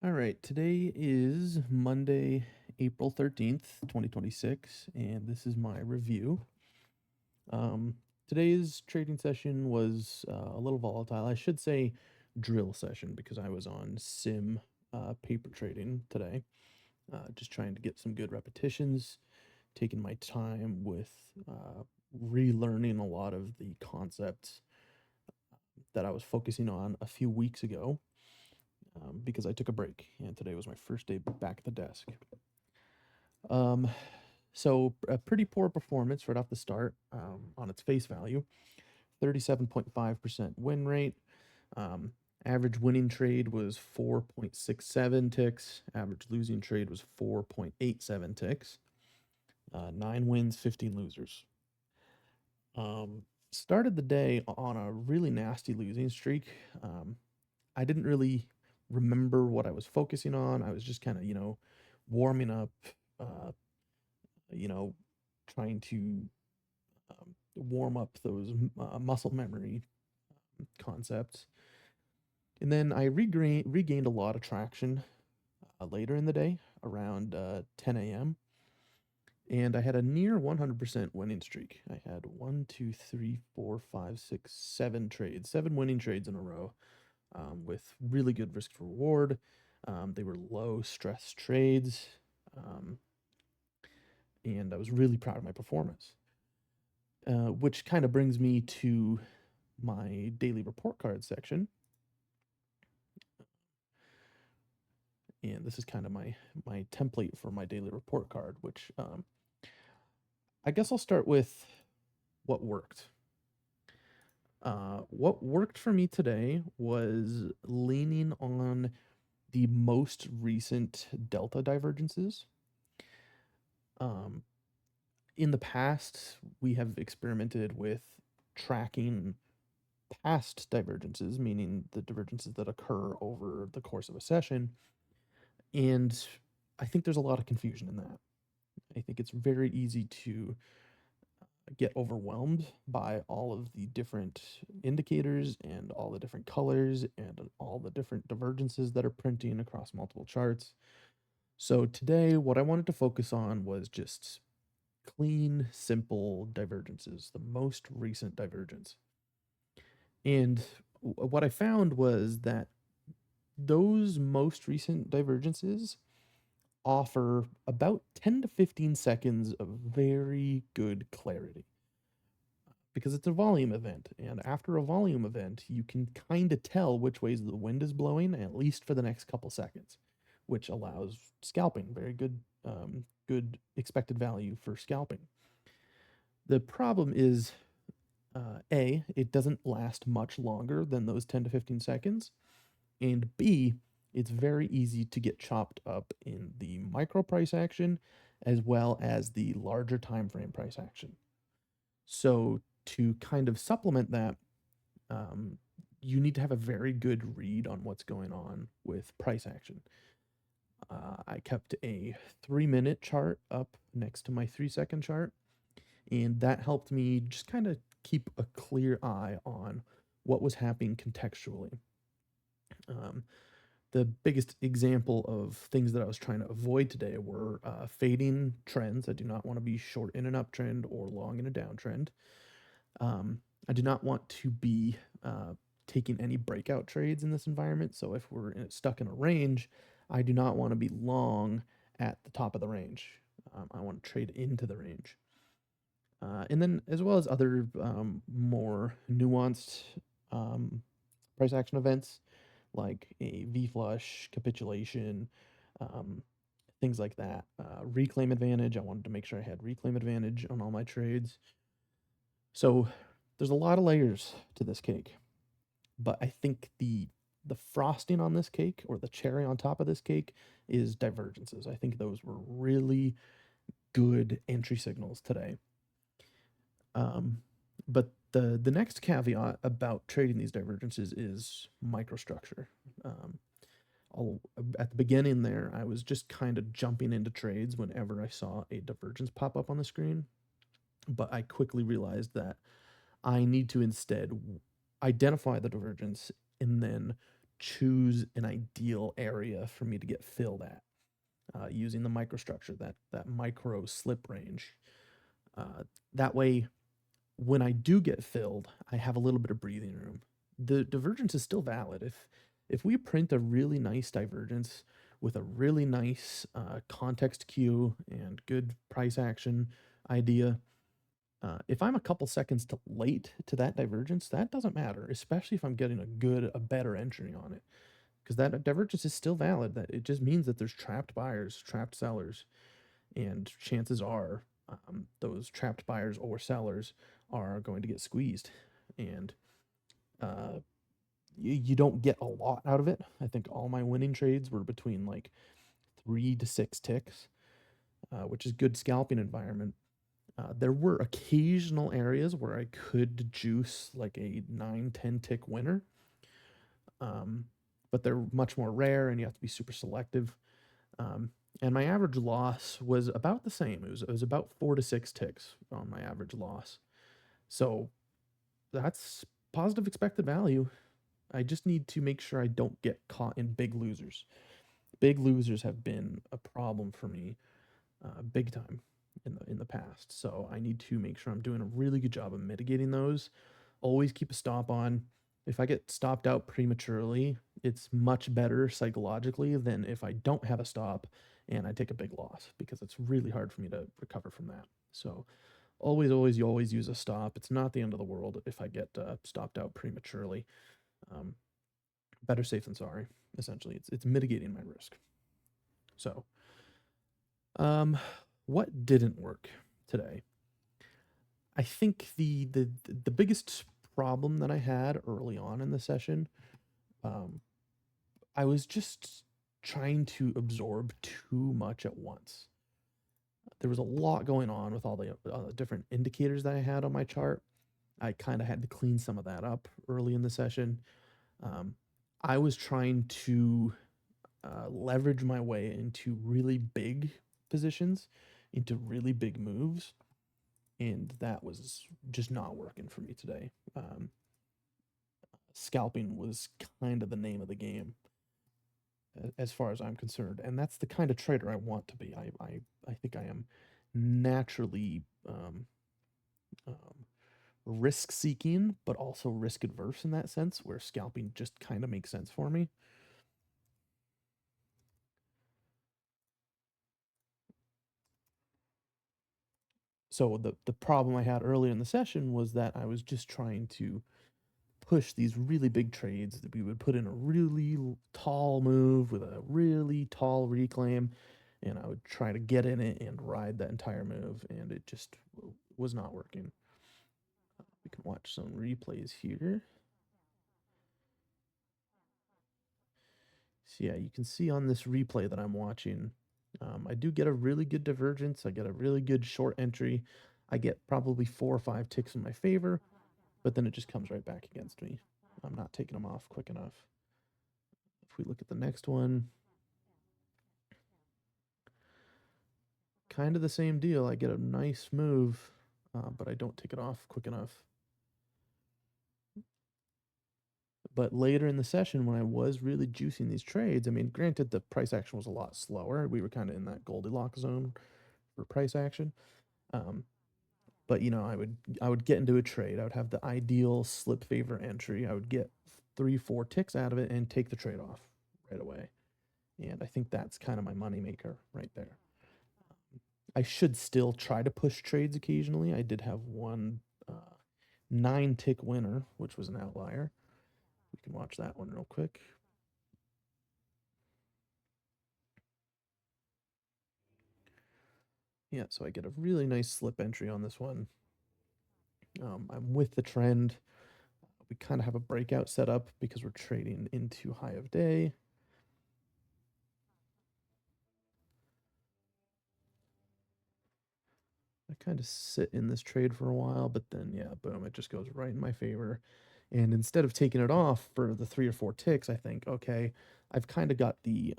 All right, today is Monday, April 13th, 2026, and this is my review. Um, Today's trading session was a little volatile. I should say drill session because I was on sim paper trading today, just trying to get some good repetitions, taking my time with relearning a lot of the concepts that I was focusing on a few weeks ago because I took a break, and today was my first day back at the desk. Um, so a pretty poor performance right off the start on its face value. 37.5% win rate. Um, Average winning trade was 4.67 ticks. Average losing trade was 4.87 ticks. 9 wins, 15 losers. Um, Started the day on a really nasty losing streak. I didn't really remember what I was focusing on. I was just kind of, warming up, uh, you know, trying to warm up those muscle memory concepts. And then I regained a lot of traction later in the day, around 10 a.m. And I had a near 100% winning streak. I had 7 winning trades in a row with really good risk to reward. They were low stress trades, um, and I was really proud of my performance. Which kind of brings me to my daily report card section. And this is kind of my template for my daily report card, which I guess I'll start with what worked. What worked for me today was leaning on the most recent delta divergences. Um, in the past, we have experimented with tracking past divergences, meaning the divergences that occur over the course of a session. And I think there's a lot of confusion in that. I think it's very easy to get overwhelmed by all of the different indicators and all the different colors and all the different divergences that are printing across multiple charts. So today, what I wanted to focus on was just clean, simple divergences, the most recent divergence. And what I found was that those most recent divergences offer about 10 to 15 seconds of very good clarity because it's a volume event. And after a volume event, you can kind of tell which ways the wind is blowing, at least for the next couple seconds, which allows scalping. Very good, good expected value for scalping. The problem is, it doesn't last much longer than those 10 to 15 seconds. And B, it's very easy to get chopped up in the micro price action as well as the larger time frame price action. So to kind of supplement that, um, you need to have a very good read on what's going on with price action. I kept a 3 minute chart up next to my 3 second chart, and that helped me just kind of keep a clear eye on what was happening contextually. Um, the biggest example of things that I was trying to avoid today were fading trends. I do not want to be short in an uptrend or long in a downtrend. I do not want to be taking any breakout trades in this environment. So if we're stuck in a range, I do not want to be long at the top of the range. I want to trade into the range. And then, as well as other more nuanced um, price action events like a V flush, capitulation, um, things like that. Reclaim advantage. I wanted to make sure I had reclaim advantage on all my trades. So there's a lot of layers to this cake, but I think the frosting on this cake or the cherry on top of this cake is divergences. I think those were really good entry signals today. Um, but the next caveat about trading these divergences is microstructure. Um, at the beginning there, I was just kind of jumping into trades whenever I saw a divergence pop up on the screen, but I quickly realized that I need to instead identify the divergence and then choose an ideal area for me to get filled at using the microstructure, that micro slip range. That way, when I do get filled, I have a little bit of breathing room. The divergence is still valid. If we print a really nice divergence with a really nice context queue and good price action idea, if I'm a couple seconds late to that divergence, that doesn't matter, especially if I'm getting a better entry on it, because that divergence is still valid. That it just means that there's trapped buyers, trapped sellers, and chances are those trapped buyers or sellers are going to get squeezed, and uh, you don't get a lot out of it. I think all my winning trades were between like 3 to 6 ticks, which is good scalping environment. There were occasional areas where I could juice like a 9-10 tick winner, um, but they're much more rare, and you have to be super selective. And my average loss was about the same. It was about 4 to 6 ticks on my average loss. So that's positive expected value. I just need to make sure I don't get caught in big losers. Big losers have been a problem for me, big time in the past. So I need to make sure I'm doing a really good job of mitigating those. Always keep a stop on. If I get stopped out prematurely, it's much better psychologically than if I don't have a stop and I take a big loss, because it's really hard for me to recover from that. So you always use a stop. It's not the end of the world if I get stopped out prematurely. Um, Better safe than sorry. Essentially, it's mitigating my risk. So, um, what didn't work today? I think the biggest problem that I had early on in the session, um, I was just trying to absorb too much at once. There was a lot going on with all the different indicators that I had on my chart. I kind of had to clean some of that up early in the session. Um, I was trying to leverage my way into really big positions, into really big moves, and that was just not working for me today. Scalping was kind of the name of the game, as far as I'm concerned, and that's the kind of trader I want to be. I think I am naturally um, risk seeking, but also risk adverse in that sense, where scalping just kind of makes sense for me. So the problem I had earlier in the session was that I was just trying to push these really big trades that we would put in a really tall move with a really tall reclaim, and I would try to get in it and ride that entire move, and it just was not working. We can watch some replays here. So yeah, you can see on this replay that I'm watching, I do get a really good divergence. I get a really good short entry. I get probably 4 or 5 ticks in my favor, but then it just comes right back against me. I'm not taking them off quick enough. If we look at the next one, kind of the same deal. I get a nice move, but I don't take it off quick enough. But later in the session, when I was really juicing these trades, I mean, granted, the price action was a lot slower. We were kind of in that Goldilocks zone for price action. Um, but I would get into a trade. I would have the ideal slip favor entry. I would get 3, 4 ticks out of it and take the trade off right away. And I think that's kind of my moneymaker right there. I should still try to push trades occasionally. I did have one 9 tick winner, which was an outlier. We can watch that one real quick. Yeah, so I get a really nice slip entry on this one. I'm with the trend. We kind of have a breakout set up because we're trading into high of day. I kind of sit in this trade for a while, but then, yeah, boom, it just goes right in my favor. And instead of taking it off for the 3 or 4 ticks, I think, okay, I've kind of got the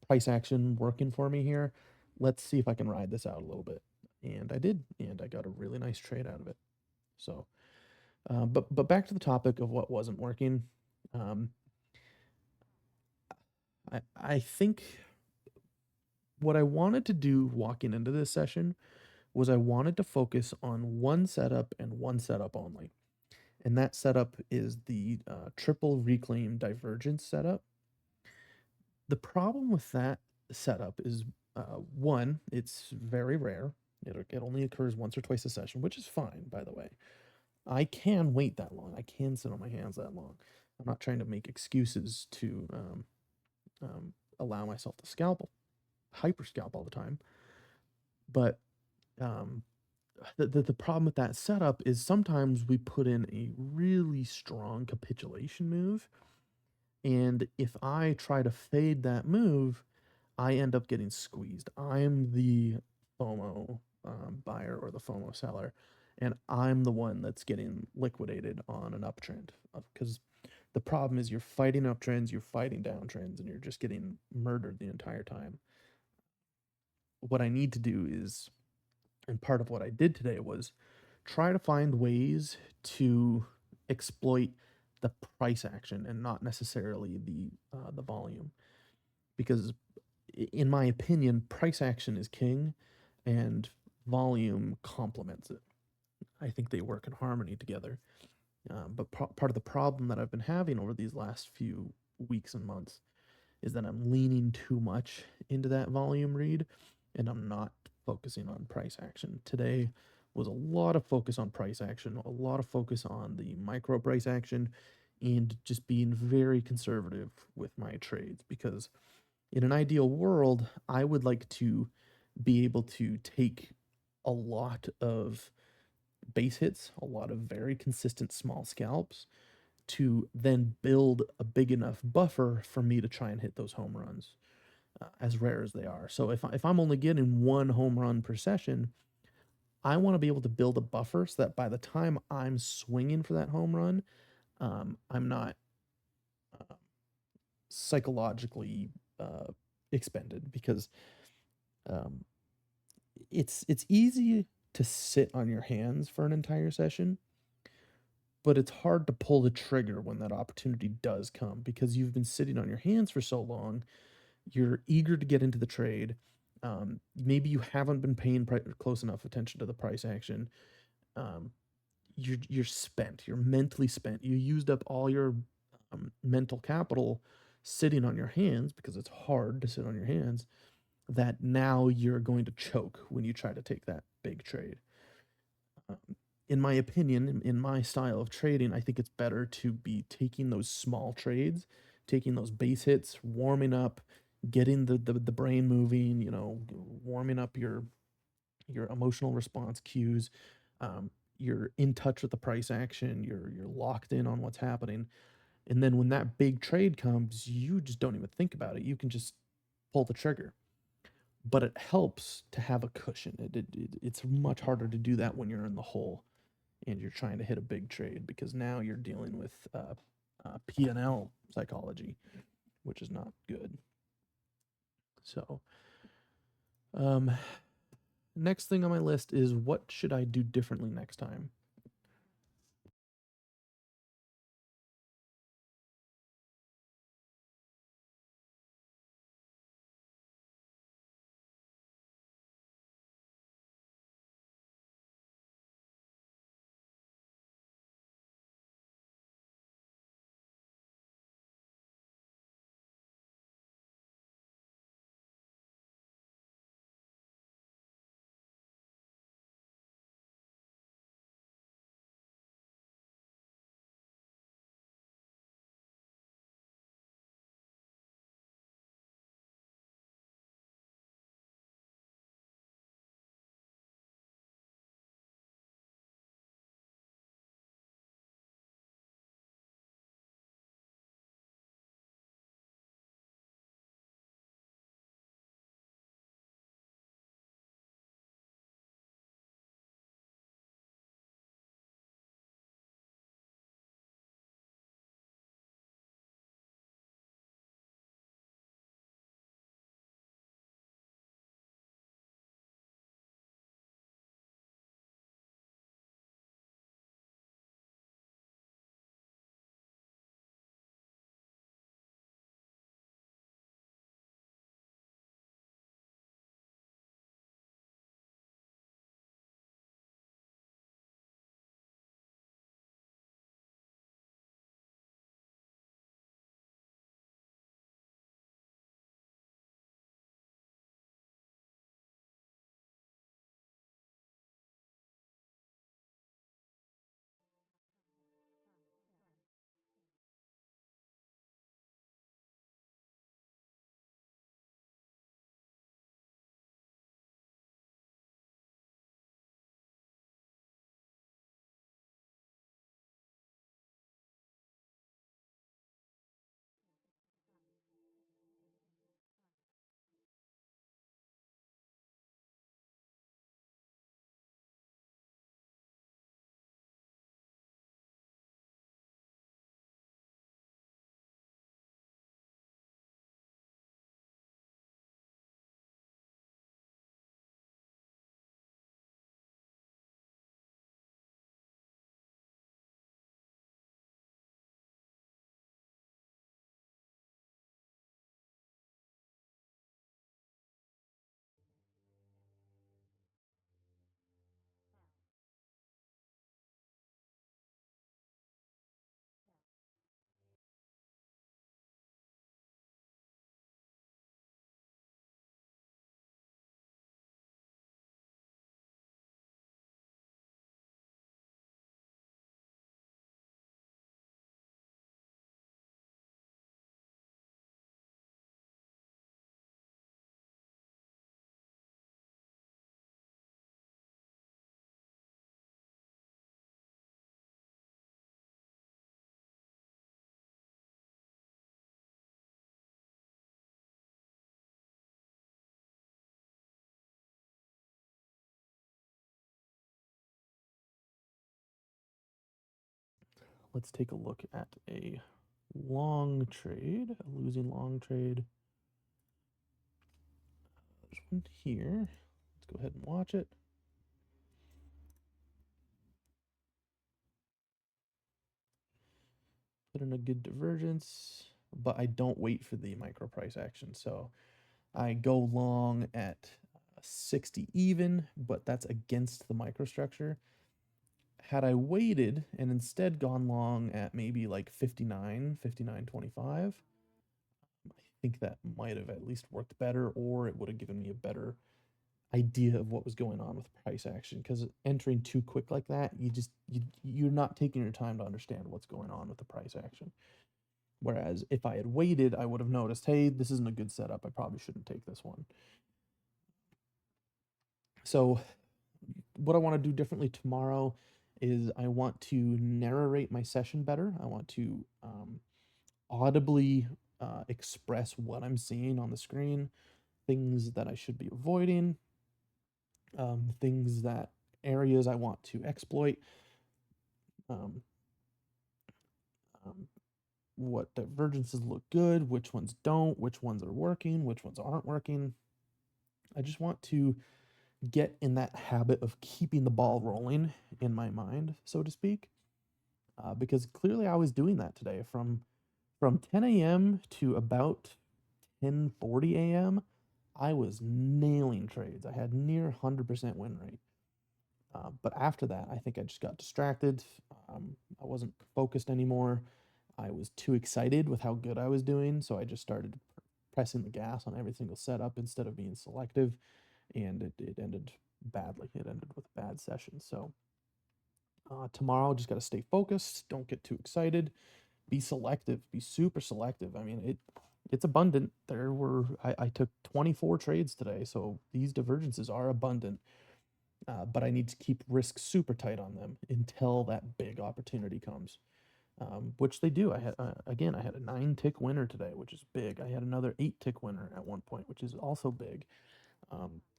price action working for me here. Let's see if I can ride this out a little bit. And I did, and I got a really nice trade out of it. So, but back to the topic of what wasn't working. Um, I think what I wanted to do walking into this session was I wanted to focus on one setup and one setup only. And that setup is the triple reclaim divergence setup. The problem with that setup is one, it's very rare. It only occurs once or twice a session, which is fine, by the way. I can wait that long. I can sit on my hands that long. I'm not trying to make excuses to allow myself to scalp, hyper scalp all the time. But um, the problem with that setup is sometimes we put in a really strong capitulation move. And if I try to fade that move, I end up getting squeezed. I'm the FOMO buyer or the FOMO seller, and I'm the one that's getting liquidated on an uptrend. Because the problem is you're fighting uptrends, you're fighting downtrends, and you're just getting murdered the entire time. What I need to do is, and part of what I did today was try to find ways to exploit the price action and not necessarily the volume, because in my opinion, price action is king and volume complements it. I think they work in harmony together. But part of the problem that I've been having over these last few weeks and months is that I'm leaning too much into that volume read and I'm not focusing on price action. Today was a lot of focus on price action, a lot of focus on the micro price action, and just being very conservative with my trades because in an ideal world, I would like to be able to take a lot of base hits, a lot of very consistent small scalps to then build a big enough buffer for me to try and hit those home runs, as rare as they are. So if I'm only getting one home run per session, I want to be able to build a buffer so that by the time I'm swinging for that home run, I'm not uh, psychologically expended because um, it's easy to sit on your hands for an entire session, but it's hard to pull the trigger when that opportunity does come because you've been sitting on your hands for so long. You're eager to get into the trade. Maybe you haven't been paying close enough attention to the price action. Um, you're spent. You're mentally spent. You used up all your mental capital sitting on your hands because it's hard to sit on your hands. That now you're going to choke when you try to take that big trade. In my opinion, in my style of trading, I think it's better to be taking those small trades, taking those base hits, warming up, getting the brain moving, warming up your emotional response cues. You're in touch with the price action, you're locked in on what's happening. And then when that big trade comes, you just don't even think about it. You can just pull the trigger. But it helps to have a cushion. It's much harder to do that when you're in the hole and you're trying to hit a big trade because now you're dealing with P&L psychology, which is not good. So, um, next thing on my list is what should I do differently next time? let's take a look at a long trade, a losing long trade. There's one here. Let's go ahead and watch it. Put in a good divergence, but I don't wait for the micro price action. So I go long at 60 even, but that's against the microstructure. Had I waited and instead gone long at maybe like 59, 59.25, I think that might have at least worked better, or it would have given me a better idea of what was going on with price action. Because entering too quick like that, you're not taking your time to understand what's going on with the price action. Whereas if I had waited, I would have noticed, hey, this isn't a good setup. I probably shouldn't take this one. So what I want to do differently tomorrow is I want to narrate my session better. I want to audibly express what I'm seeing on the screen, things that I should be avoiding, things that areas I want to exploit, um, um, what divergences look good, which ones don't, which ones are working, which ones aren't working. I just want to get in that habit of keeping the ball rolling in my mind, so to speak, because clearly I was doing that today from 10 a.m. to about 10:40 a.m. I was nailing trades. I had near 100% win rate. But after that, I think I just got distracted. I wasn't focused anymore. I was too excited with how good I was doing, so I just started pressing the gas on every single setup instead of being selective, and it ended badly. It ended with a bad session. So tomorrow, just got to stay focused. Don't get too excited. Be selective. Be super selective. I mean, it's abundant. I took 24 trades today, so these divergences are abundant. But I need to keep risk super tight on them until that big opportunity comes, which they do. I had again, I had a 9-tick winner today, which is big. I had another 8-tick winner at one point, which is also big.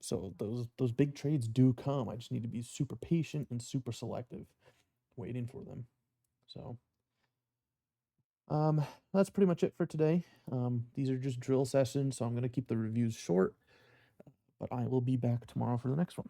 So those big trades do come. I just need to be super patient and super selective, waiting for them. So um, that's pretty much it for today. These are just drill sessions, so I'm gonna keep the reviews short, but I will be back tomorrow for the next one.